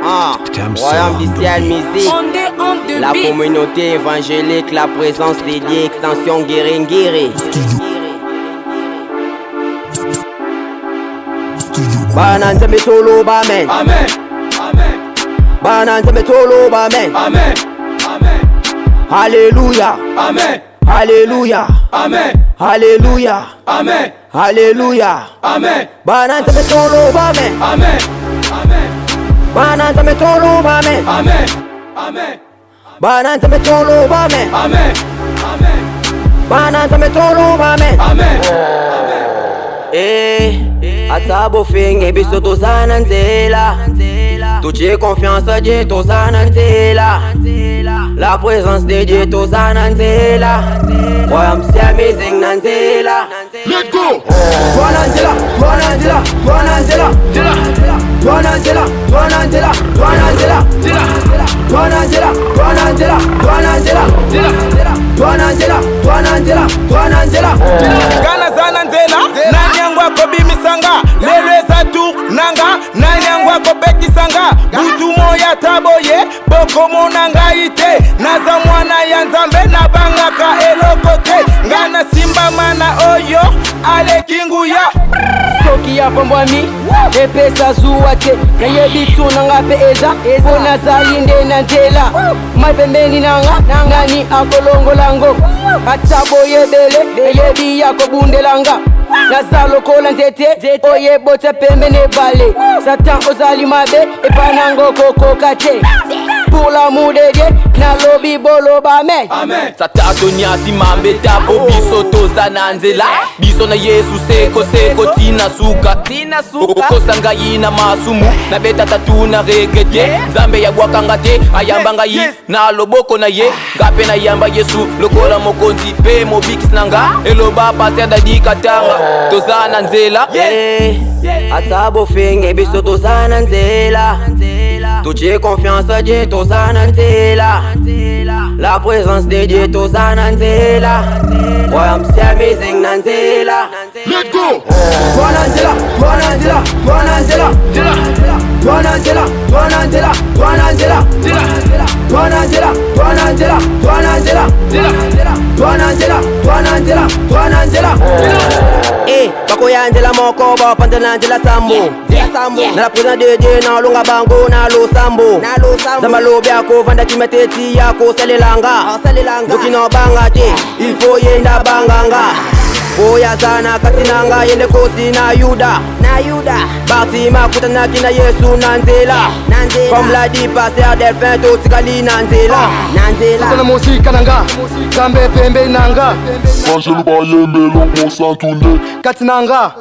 Royaume du ciel musique, la communauté évangélique, la présence dédiée, extension Guérin-Guéri. Banan Zeme Tolo Bamen. Amen. Amen. Banan Zeme Tolo Bamen. Amen. Amen. Alléluia. Amen. Alléluia. Amen. Alléluia. Amen. Alléluia. Amen. Banan Zeme Tolo Bamen. Amen. Amen. Banan Zeme Tolo Bamen. Amen. Amen. Banan Zeme Tolo Bamen. Amen. Amen. Banan Zeme Tolo Bamen. Amen. Atabo finge biso tozana nzela. Touché confiance à Dieu tozana nzela. La présence de Dieu tozana nzela. Royaume c'est amazing nzela. Let's go. Twananzela, Twananzela, Twananzela, Twananzela, Twananzela, Twananzela, Twananzela, Twananzela, Twananzela, Twananzela, Twananzela, Twananzela. Gana zana nzela, nani yangu ako bimisanga, leleza tu nanga, nani yangu ako bekisanga, butu moya taboye, boko monanga ite, naza mwana ya nzambe na bangaka elokote, ngana simba mana oyo, ale kingu ya. Soki ya pambwami, epesa zuwate, na yebitu nanga peeza, pona zalinde na nzela, mapembeni nanga, nani akolongo lango, atabo yebele, yebi yako bundelanga. Nazalo kola nzete, oye bote pembe ne bale, Satan ozali mabe, epanango koko kate. Pour l'amour de Dieu, na lobi bolo ba me. Amen. Satato nyati mambe tapo biso tozana nzela. Biso na Yesu seko tina suka. Okosanga yina masumu na beta tatu na regede. Zambe ya gwakanga te ayamba ngai na loboko na ye. Ngape na yamba Yesu lokola mokonzi pe mobikis nanga. Eloba passer dadi katanga tozana nzela. Atabo finge biso tozana nzela. Touché confiance à Dieu tozana nzela. La présence de Dieu tozana nzela. Royaume c'est amazing nzela. Let's go. Twananzela, Twananzela, Twananzela, Twananzela, Twananzela, Twananzela, Twananzela, Twananzela, Twananzela, Twananzela, Twananzela, Twananzela. Bakoyanzela moko ba pantelanzela sambo. Na la présence de Dieu na longa bango na lo sambo. Zamba lobi yako vanda kimeteti yako salelanga. Dukino banga te, il faut yenda banganga. Oya sana katinanga yende kosi na Yuda. Bati makuta na kina Yesu nanzela. Comme l'a dit pasteur Delphin to tikali nanzela. Sotana mosi kananga, kambe pembe nanga. Angelo ba yembe lo santunde. Katinanga,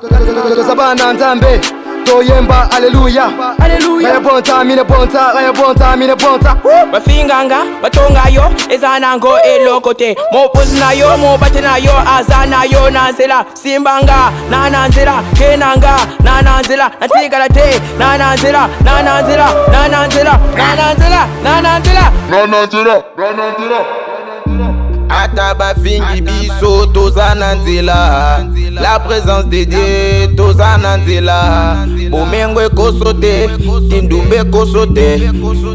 zabana nzambe. Toyemba, alléluia, alléluia. Raya bonta, mine bonta, raya bonta, mine bonta. Bafinganga, batonga yo, ezanango elokote. Mo pozna yo, mo batena yo, azana yo nanzela. Simbanga, nananzela, kenanga, nananzela. Natigala te, nananzela, nananzela, nananzela, nananzela, nananzela. Nananzela. Ataba fingi biso tozana nzela. La présence de Dieu tozana nzela. Bomengo ekosote, kindumbe ekosote.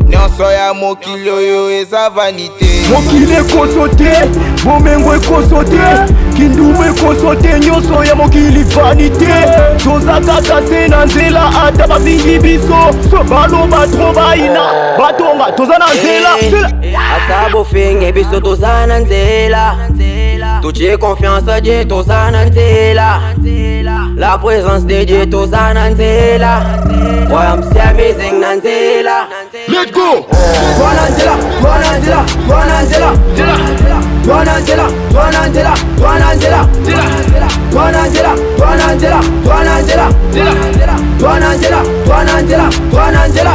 Nyonso ya mokili oyo eza vanité. Mokili ekosote, bomengo ekosote, kindumbe ekosote. Nyonso ya mokili vanité. Tozaka kase na nzela ataba fingi biso. Baloba tro baina, batonga tozana nzela. Atabo finge biso tozana nzela. Touché confiance à Dieu tozana nzela. La présence de Dieu tozana nzela. Royaume c'est amazing nzela. Let's go. Twananzela, Twananzela, Twananzela, Twananzela, Twananzela, Twananzela, Twananzela, Twananzela, Twananzela, Twananzela, Twananzela, Twananzela.